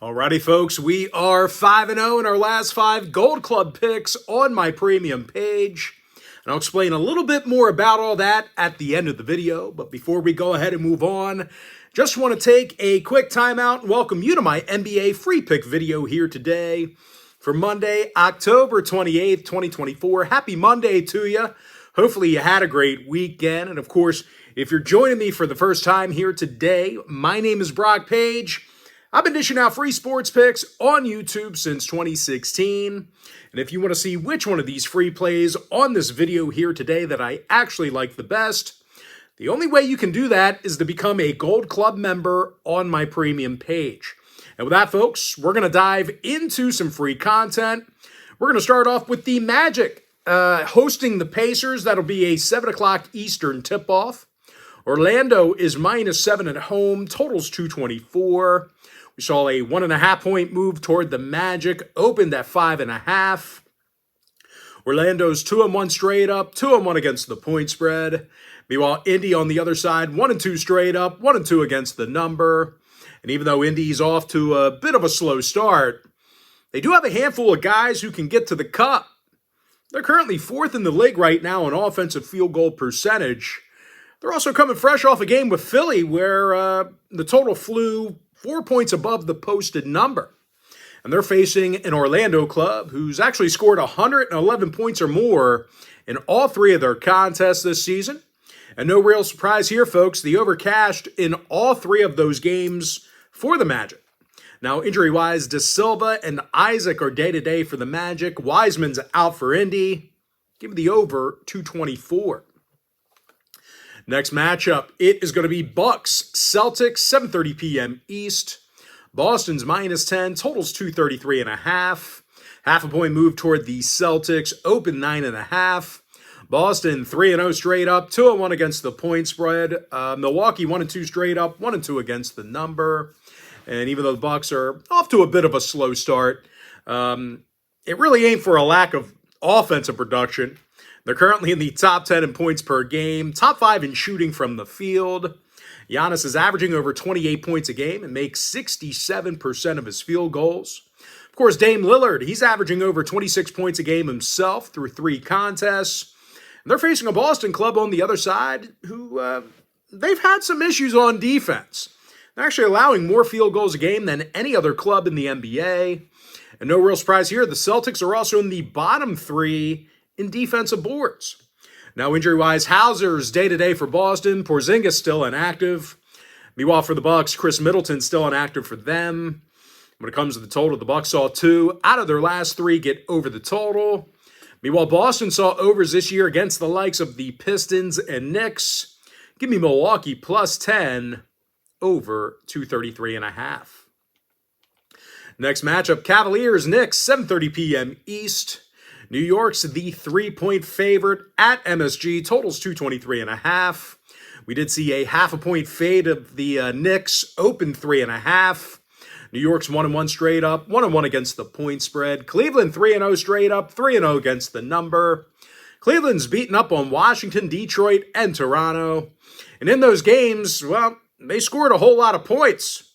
Alrighty, folks, we are 5-0 in our last 5 Gold Club picks on my premium page. And I'll explain a little bit more about all that at the end of the video. But before we go ahead and move on, just want to take a quick timeout and welcome you to my NBA free pick video here today for Monday, October 28th, 2024. Happy Monday to you. Hopefully you had a great weekend. And of course, if you're joining me for the first time here today, my name is Brock Page. I've been dishing out free sports picks on YouTube since 2016. And if you want to see which one of these free plays on this video here today that I actually like the best, the only way you can do that is to become a Gold Club member on my premium page. And with that, folks, we're going to dive into some free content. We're going to start off with the Magic hosting the Pacers. That'll be a 7 o'clock Eastern tip-off. Orlando is -7 at home. Total's 224. We saw a 1.5 point move toward the Magic, opened at 5.5. Orlando's 2-1 straight up, 2-1 against the point spread. Meanwhile, Indy on the other side, 1-2 straight up, 1-2 against the number. And even though Indy's off to a bit of a slow start, they do have a handful of guys who can get to the cup. They're currently 4th in the league right now in offensive field goal percentage. They're also coming fresh off a game with Philly where the total flew 4 points above the posted number. And they're facing an Orlando club who's actually scored 111 points or more in all 3 of their contests this season. And no real surprise here, folks. The over cashed in all 3 of those games for the Magic. Now, injury-wise, De Silva and Isaac are day-to-day for the Magic. Wiseman's out for Indy. Give me the over 224. Next matchup, it is going to be Bucks, Celtics, 7:30 p.m. East. Boston's -10, totals 233.5. Half a point move toward the Celtics, open 9.5. Boston 3-0 straight up, 2-1 against the point spread. Milwaukee 1-2 straight up, 1-2 against the number. And even though the Bucks are off to a bit of a slow start, it really ain't for a lack of offensive production. They're currently in the top 10 in points per game, top 5 in shooting from the field. Giannis is averaging over 28 points a game and makes 67% of his field goals. Of course, Dame Lillard, he's averaging over 26 points a game himself through 3 contests. And they're facing a Boston club on the other side who they've had some issues on defense. They're actually allowing more field goals a game than any other club in the NBA. And no real surprise here, the Celtics are also in the bottom 3 in defensive boards. Now, injury-wise, Hauser's day-to-day for Boston. Porzingis still inactive. Meanwhile, for the Bucks, Chris Middleton's still inactive for them. When it comes to the total, the Bucks saw 2 out of their last 3 get over the total. Meanwhile, Boston saw overs this year against the likes of the Pistons and Knicks. Give me Milwaukee +10 over 233.5. Next matchup, Cavaliers, Knicks, 7:30 p.m. East. New York's the 3-point favorite at MSG, totals 223.5. We did see a half a point fade of the Knicks, open 3.5. New York's 1-1 straight up, 1-1 against the point spread. Cleveland 3-0 straight up, 3-0 against the number. Cleveland's beaten up on Washington, Detroit, and Toronto. And in those games, well, they scored a whole lot of points.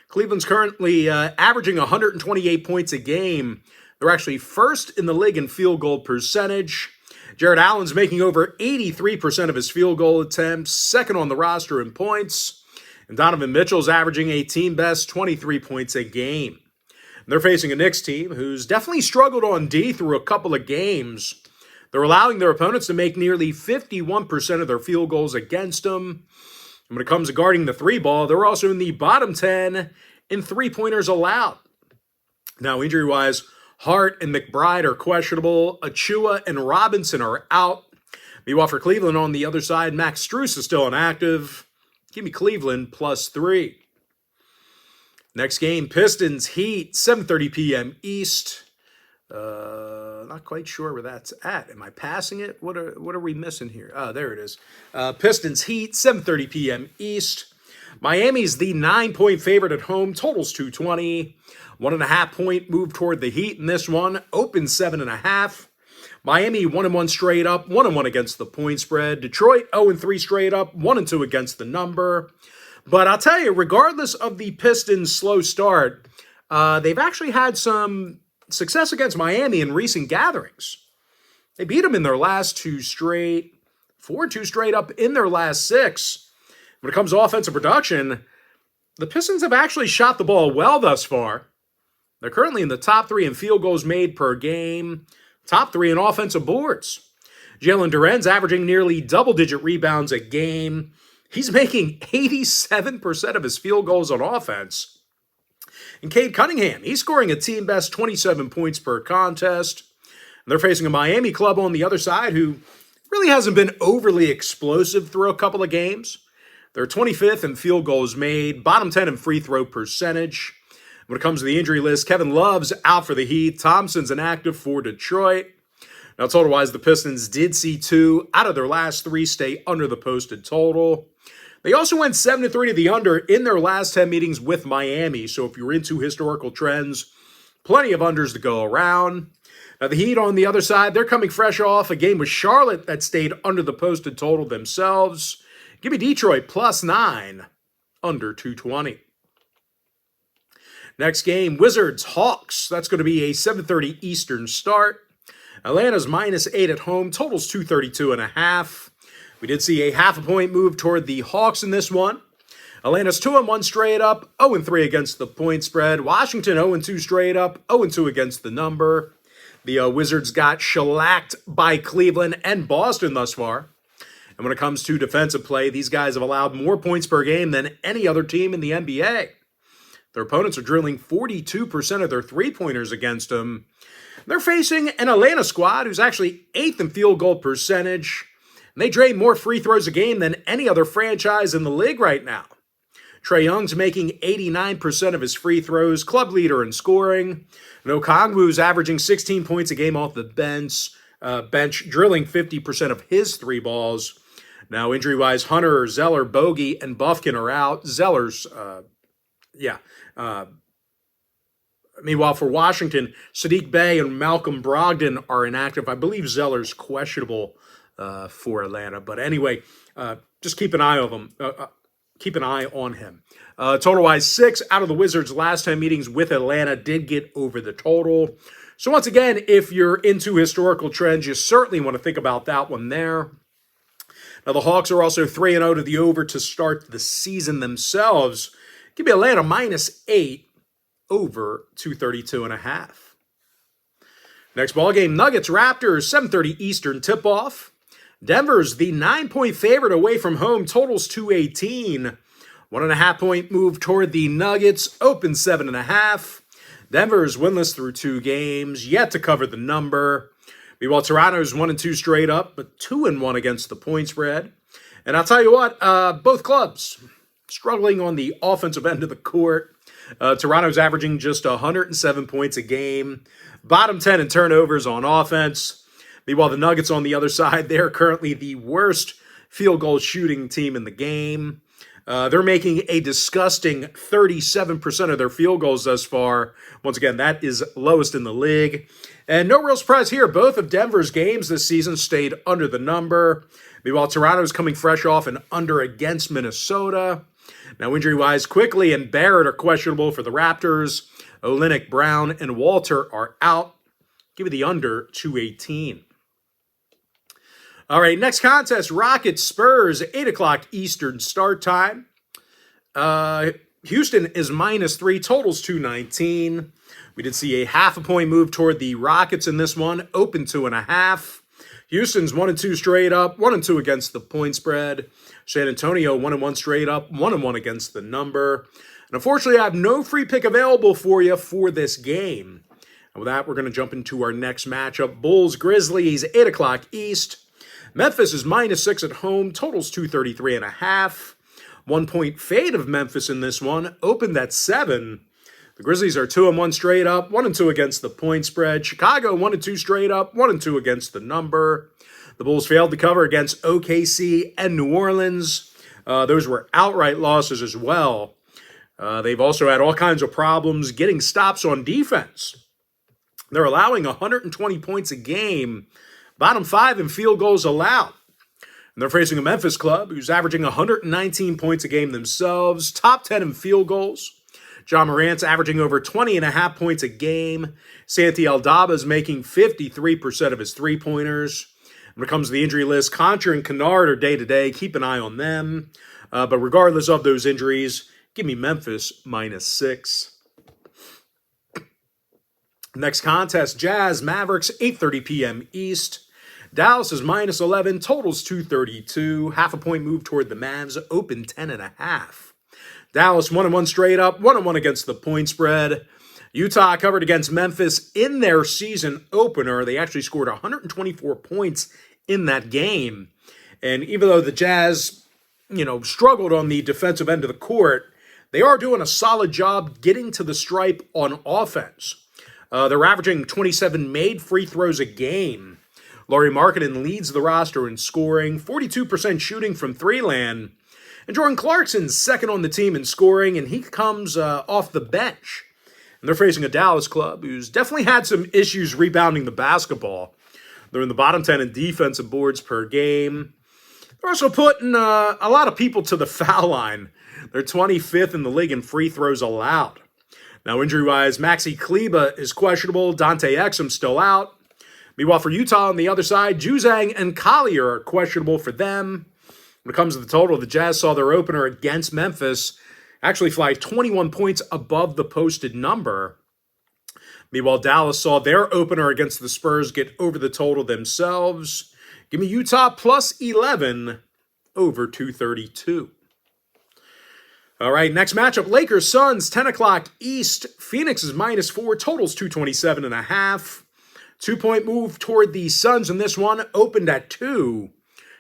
Cleveland's currently averaging 128 points a game. They're actually 1st in the league in field goal percentage. Jared Allen's making over 83% of his field goal attempts, 2nd on the roster in points. And Donovan Mitchell's averaging a team-best 23 points a game. And they're facing a Knicks team who's definitely struggled on D through a couple of games. They're allowing their opponents to make nearly 51% of their field goals against them. And when it comes to guarding the 3-ball, they're also in the bottom 10 in 3-pointers allowed. Now, injury-wise, Hart and McBride are questionable. Achua and Robinson are out. Meanwhile, for Cleveland on the other side, Max Strus is still inactive. Give me Cleveland +3. Next game, Pistons, Heat, 7:30 p.m. East. Not quite sure where that's at. Am I passing it? What are we missing here? Oh, there it is. Pistons, Heat, 7:30 p.m. East. Miami's the 9-point favorite at home. Totals 220. 1.5 point move toward the Heat in this one. Open 7.5. Miami 1-1 straight up, 1-1 against the point spread. Detroit 0-3 straight up, 1-2 against the number. But I'll tell you, regardless of the Pistons' slow start, they've actually had some success against Miami in recent gatherings. They beat them in their last 2 straight, 4-2 straight up in their last 6. When it comes to offensive production, the Pistons have actually shot the ball well thus far. They're currently in the top 3 in field goals made per game, top 3 in offensive boards. Jalen Duren's averaging nearly double-digit rebounds a game. He's making 87% of his field goals on offense. And Cade Cunningham, he's scoring a team-best 27 points per contest. And they're facing a Miami club on the other side who really hasn't been overly explosive through a couple of games. They're 25th in field goals made, bottom 10 in free throw percentage. When it comes to the injury list, Kevin Love's out for the Heat. Thompson's inactive for Detroit. Now, total-wise, the Pistons did see 2 out of their last 3 stay under the posted total. They also went 7-3 to the under in their last 10 meetings with Miami. So if you're into historical trends, plenty of unders to go around. Now, the Heat on the other side, they're coming fresh off a game with Charlotte that stayed under the posted total themselves. Give me Detroit +9, under 220. Next game, Wizards-Hawks. That's going to be a 7:30 Eastern start. Atlanta's -8 at home, totals 232.5. We did see a half a point move toward the Hawks in this one. Atlanta's 2-1 straight up, 0-3 against the point spread. Washington 0-2 straight up, 0-2 against the number. The Wizards got shellacked by Cleveland and Boston thus far. And when it comes to defensive play, these guys have allowed more points per game than any other team in the NBA. Their opponents are drilling 42% of their three-pointers against them. They're facing an Atlanta squad who's actually 8th in field goal percentage. And they drain more free throws a game than any other franchise in the league right now. Trae Young's making 89% of his free throws, club leader in scoring. And Okongwu's averaging 16 points a game off the bench, drilling 50% of his 3 balls. Now, injury-wise, Hunter, Zeller, Bogey, and Bufkin are out. Zeller's, meanwhile, for Washington, Sadiq Bey and Malcolm Brogdon are inactive. I believe Zeller's questionable for Atlanta. But anyway, just keep an eye on him. Keep an eye on him. Total-wise, 6 out of the Wizards' last 10 meetings with Atlanta did get over the total. So once again, if you're into historical trends, you certainly want to think about that one there. Now, the Hawks are also 3-0 to the over to start the season themselves. Give me Atlanta -8, over 232.5. Next ball game, Nuggets Raptors, 7:30 Eastern tip-off. Denver's the 9-point favorite away from home, totals 218. 1.5 point move toward the Nuggets, open 7.5. Denver's winless through 2 games, yet to cover the number. Meanwhile, Toronto's 1-2 straight up, but 2-1 against the point spread. And I'll tell you what, both clubs struggling on the offensive end of the court. Toronto's averaging just 107 points a game, bottom 10 in turnovers on offense. Meanwhile, the Nuggets on the other side, they're currently the worst field goal shooting team in the game. They're making a disgusting 37% of their field goals thus far. Once again, that is lowest in the league. And no real surprise here. Both of Denver's games this season stayed under the number. Meanwhile, Toronto's coming fresh off an under against Minnesota. Now, injury-wise, Quickly and Barrett are questionable for the Raptors. Olynyk, Brown, and Walter are out. Give me the under 218. All right, next contest, Rockets Spurs, 8 o'clock Eastern start time. Houston is -3, totals 219. We did see a half a point move toward the Rockets in this one, open 2.5. Houston's 1-2 straight up, 1-2 against the point spread. San Antonio 1-1 straight up, 1-1 against the number. And unfortunately, I have no free pick available for you for this game. And with that, we're going to jump into our next matchup. Bulls Grizzlies, 8 o'clock East. Memphis is -6 at home, totals 233.5. 1 point fade of Memphis in this one, opened at 7. The Grizzlies are 2-1 straight up, 1-2 against the point spread. Chicago 1-2 straight up, 1-2 against the number. The Bulls failed to cover against OKC and New Orleans. Those were outright losses as well. They've also had all kinds of problems getting stops on defense. They're allowing 120 points a game, bottom 5 in field goals allowed. And they're facing a Memphis club who's averaging 119 points a game themselves, top 10 in field goals. John Morant's averaging over 20.5 points a game. Santi Aldaba's making 53% of his three-pointers. When it comes to the injury list, Contra and Kennard are day-to-day. Keep an eye on them. But regardless of those injuries, give me Memphis -6. Next contest, Jazz, Mavericks, 8:30 p.m. East. Dallas is -11, totals 232. Half a point move toward the Mavs, open 10.5. Dallas 1-1 straight up, 1-1 against the point spread. Utah covered against Memphis in their season opener. They actually scored 124 points in that game. And even though the Jazz, struggled on the defensive end of the court, they are doing a solid job getting to the stripe on offense. They're averaging 27 made free throws a game. Lauri Markkanen leads the roster in scoring, 42% shooting from three-land. And Jordan Clarkson's second on the team in scoring, and he comes off the bench. And they're facing a Dallas club who's definitely had some issues rebounding the basketball. They're in the bottom 10 in defensive boards per game. They're also putting a lot of people to the foul line. They're 25th in the league in free throws allowed. Now, injury-wise, Maxi Kleber is questionable. Dante Exum's still out. Meanwhile, for Utah on the other side, Juzang and Collier are questionable for them. When it comes to the total, the Jazz saw their opener against Memphis actually fly 21 points above the posted number. Meanwhile, Dallas saw their opener against the Spurs get over the total themselves. Give me Utah +11 over 232. All right, next matchup, Lakers, Suns, 10 o'clock East. Phoenix is -4, totals 227.5. 2-point move toward the Suns in this one, opened at 2.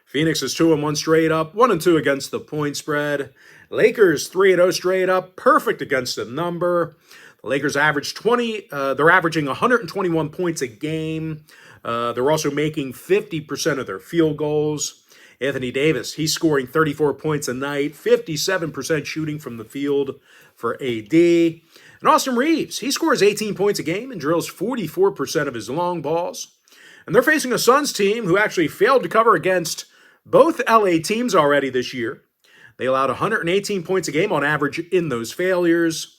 Phoenix is 2-1 straight up, 1-2 against the point spread. Lakers 3-0 straight up, perfect against the number. The Lakers average they're averaging 121 points a game. They're also making 50% of their field goals. Anthony Davis, he's scoring 34 points a night, 57% shooting from the field for AD. And Austin Reeves, he scores 18 points a game and drills 44% of his long balls. And they're facing a Suns team who actually failed to cover against both LA teams already this year. They allowed 118 points a game on average in those failures.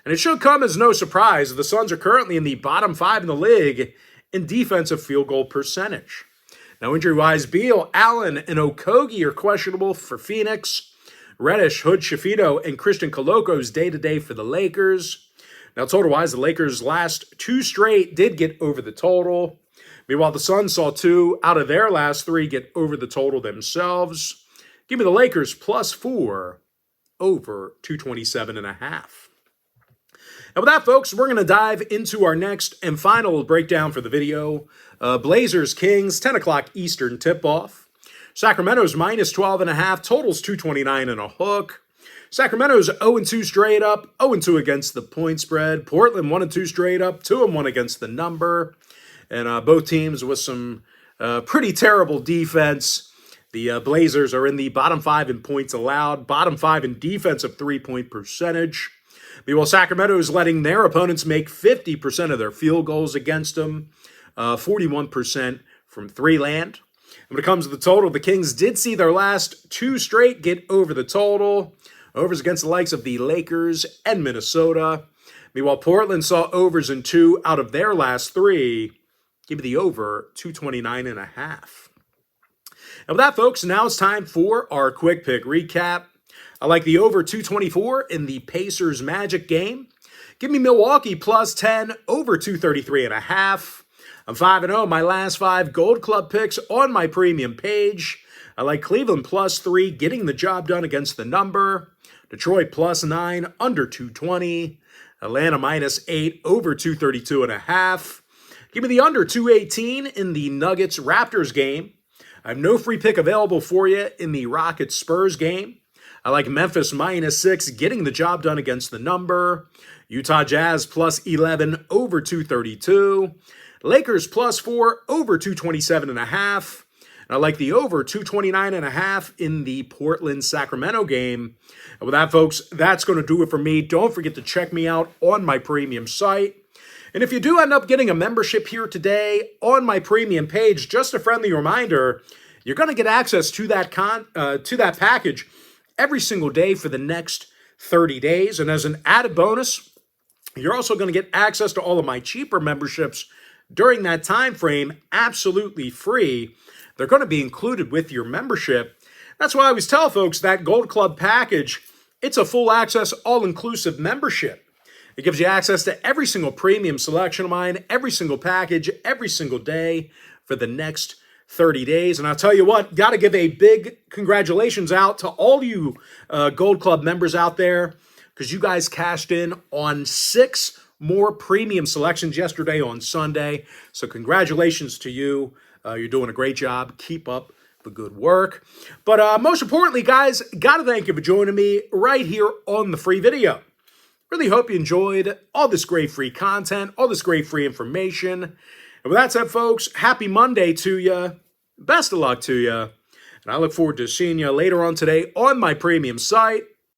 And it should come as no surprise, the Suns are currently in the bottom 5 in the league in defensive field goal percentage. Now, injury-wise, Beal, Allen, and Okogie are questionable for Phoenix. Reddish, Hood, Shafito, and Christian Coloco's day-to-day for the Lakers. Now, total-wise, the Lakers' last 2 straight did get over the total. Meanwhile, the Suns saw 2 out of their last 3 get over the total themselves. Give me the Lakers +4 over 227.5. And with that, folks, we're going to dive into our next and final breakdown for the video. Blazers, Kings, 10 o'clock Eastern tip-off. Sacramento's -12.5, totals 229 and a hook. Sacramento's 0-2 straight up, 0-2 against the point spread. Portland 1-2 straight up, 2-1 against the number. And both teams with some pretty terrible defense. The Blazers are in the bottom 5 in points allowed, bottom 5 in defensive three-point percentage. Meanwhile, Sacramento is letting their opponents make 50% of their field goals against them, 41% from three-land. And when it comes to the total, the Kings did see their last 2 straight get over the total. Overs against the likes of the Lakers and Minnesota. Meanwhile, Portland saw overs in 2 out of their last 3. Give me the over 229.5. And with that, folks, now it's time for our quick pick recap. I like the over 224 in the Pacers Magic game. Give me Milwaukee +10 over 233.5. I'm 5-0 in my last 5 Gold Club picks on my premium page. I like Cleveland +3 getting the job done against the number. Detroit +9 under 220. Atlanta -8 over 232.5. Give me the under 218 in the Nuggets Raptors game. I have no free pick available for you in the Rockets Spurs game. I like Memphis -6 getting the job done against the number. Utah Jazz +11 over 232. Lakers +4 over 227.5. And I like the over 229.5 in the Portland-Sacramento game. And with that, folks, that's going to do it for me. Don't forget to check me out on my premium site. And if you do end up getting a membership here today on my premium page, just a friendly reminder, you're going to get access to that package every single day for the next 30 days. And as an added bonus, you're also going to get access to all of my cheaper memberships during that time frame, absolutely free. They're going to be included with your membership. That's why I always tell folks that Gold Club package, it's a full access, all-inclusive membership. It gives you access to every single premium selection of mine, every single package, every single day for the next 30 days. And I'll tell you what, got to give a big congratulations out to all you Gold Club members out there, because you guys cashed in on 6 more premium selections yesterday on Sunday. So congratulations to you. You're doing a great job. Keep up the good work. But most importantly, guys, got to thank you for joining me right here on the free video. Really hope you enjoyed all this great free content, all this great free information. And with that said, folks, happy Monday to you. Best of luck to you. And I look forward to seeing you later on today on my premium site.